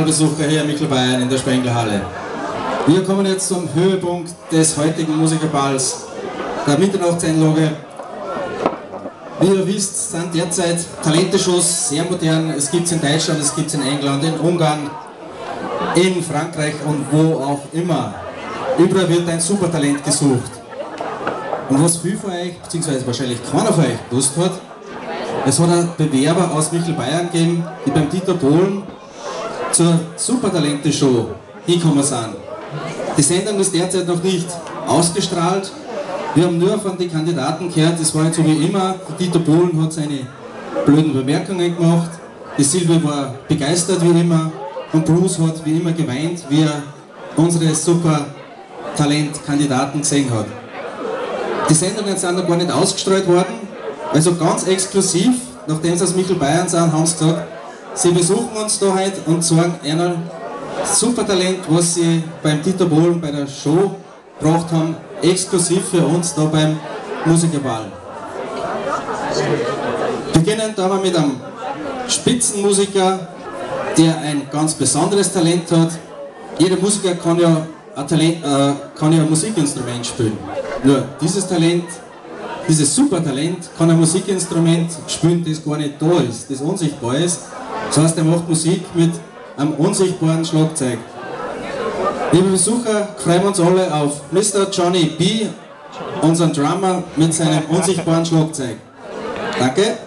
Musikerbesucher hier in Michelbayern in der Spenglerhalle. Wir kommen jetzt zum Höhepunkt des heutigen Musikerballs, der Mitternachtseinlage. Wie ihr wisst, sind derzeit Talenteshows sehr modern. Es gibt es in Deutschland, es gibt es in England, in Ungarn, in Frankreich und wo auch immer. Überall wird ein Supertalent gesucht. Und was viele von euch, beziehungsweise wahrscheinlich keiner von euch gewusst hat, es hat einen Bewerber aus Michelbayern gegeben, die beim Dieter Bohlen zur Supertalente-Show hingekommen sind. Die Sendung ist derzeit noch nicht ausgestrahlt. Wir haben nur von den Kandidaten gehört, es war nicht so wie immer. Dieter Bohlen hat seine blöden Bemerkungen gemacht, die Silvia war begeistert wie immer und Bruce hat wie immer geweint, wie er unsere Supertalent-Kandidaten gesehen hat. Die Sendungen sind noch gar nicht ausgestrahlt worden, also ganz exklusiv, nachdem sie aus Michelbayern sind, haben sie gesagt, sie besuchen uns da heute und zeigen einer Supertalent, was sie beim Dieter Bohlen bei der Show gebracht haben, exklusiv für uns da beim Musikerball. Beginnen da mal mit einem Spitzenmusiker, der ein ganz besonderes Talent hat. Jeder Musiker kann ja ein Musikinstrument spielen. Nur dieses Talent, dieses Supertalent kann ein Musikinstrument spielen, das gar nicht da ist, das unsichtbar ist. Das heißt, er macht Musik mit einem unsichtbaren Schlagzeug. Liebe Besucher, freuen wir uns alle auf Mr. Johnny B., unseren Drummer mit seinem unsichtbaren Schlagzeug. Danke.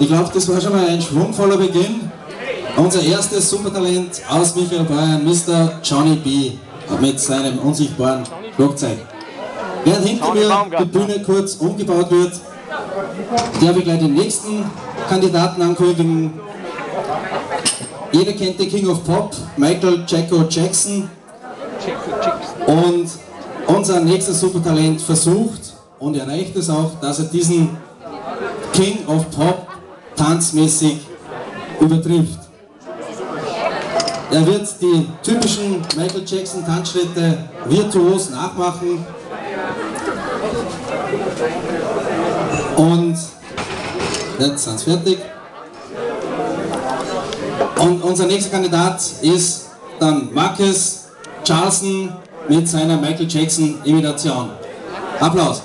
Ich glaube, das war schon mal ein schwungvoller Beginn. Unser erstes Supertalent aus Michaelbeuern, Mr. Johnny B. mit seinem unsichtbaren Schlagzeug. Während hinter mir die Bühne kurz umgebaut wird, darf ich gleich den nächsten Kandidaten ankündigen. Jeder kennt den King of Pop, Michael Jacko Jackson. Und unser nächstes Supertalent versucht und erreicht es auch, dass er diesen King of Pop tanzmäßig übertrifft. Er wird die typischen Michael Jackson Tanzschritte virtuos nachmachen und jetzt sind sie fertig. Und unser nächster Kandidat ist dann Marcus Charleston mit seiner Michael Jackson Imitation. Applaus!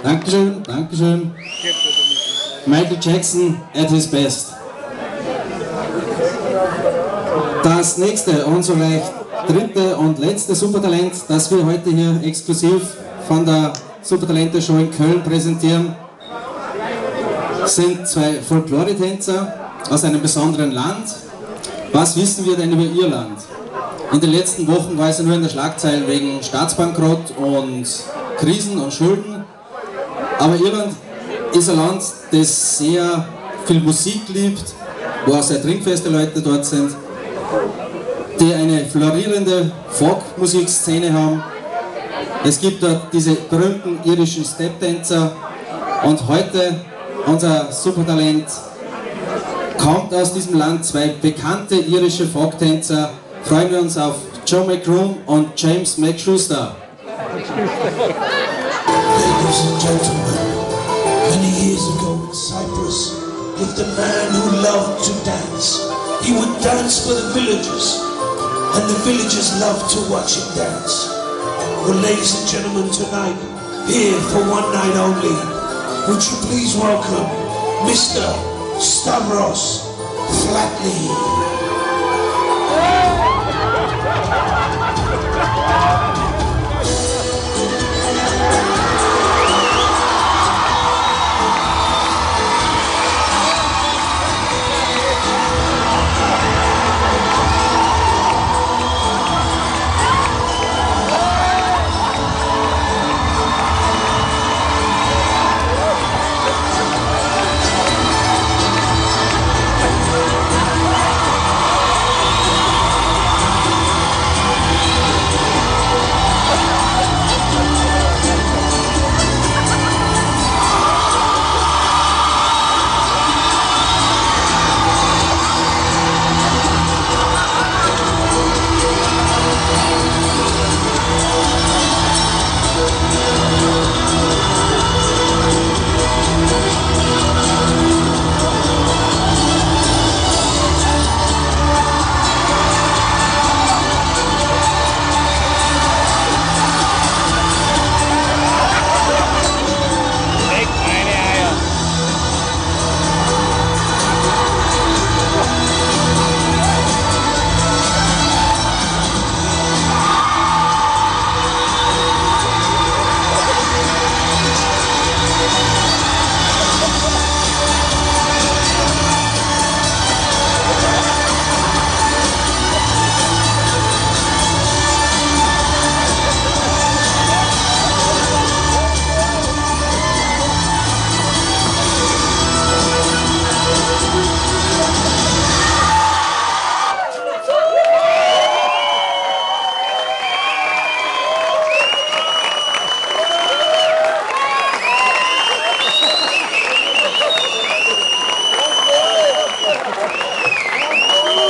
Dankeschön, Dankeschön. Michael Jackson at his best. Das nächste und sogleich dritte und letzte Supertalent, das wir heute hier exklusiv von der Supertalente-Show in Köln präsentieren, sind zwei Folklore-Tänzer aus einem besonderen Land. Was wissen wir denn über Irland? In den letzten Wochen war es ja nur in der Schlagzeile wegen Staatsbankrott und Krisen und Schulden. Aber Irland ist ein Land, das sehr viel Musik liebt, wo auch sehr trinkfeste Leute dort sind. die eine florierende Folk-Musikszene haben. Es gibt dort diese berühmten irischen Step-Tänzer und heute unser Supertalent kommt aus diesem Land, zwei bekannte irische Folk-Tänzer. Freuen wir uns auf Joe McCroom und James McSchuster. Ladies and gentlemen, many years ago in Cyprus lived a man who loved to dance. He would dance for the villagers, and the villagers loved to watch him dance. Well, ladies and gentlemen, tonight, here for one night only, would you please welcome Mr. Stavros Flatley.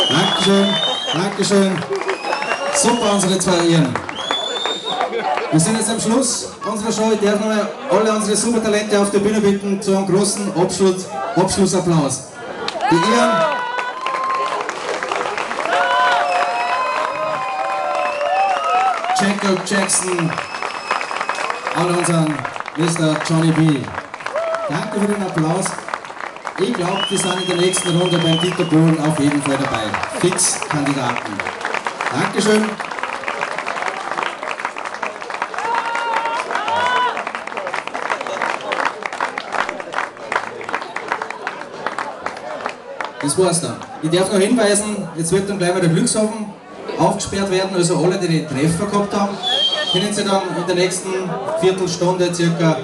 Dankeschön, Dankeschön. Super, unsere zwei Ehren. Wir sind jetzt am Schluss unserer Show. Ich darf nochmal alle unsere Supertalente auf die Bühne bitten zu einem großen Abschlussapplaus. Die Ehren. Jacob Jackson und unseren Mr. Johnny B. Danke für den Applaus. Ich glaube, die sind in der nächsten Runde beim Dieter Bohlen auf jeden Fall dabei. Fix Kandidaten. Dankeschön. Das war's dann. Ich darf noch hinweisen, jetzt wird dann gleich mal der Glückshafen aufgesperrt werden, also alle, die den Treffer gehabt haben, können Sie dann in der nächsten Viertelstunde circa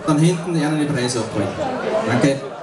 dann hinten einen Preis abholen. Danke.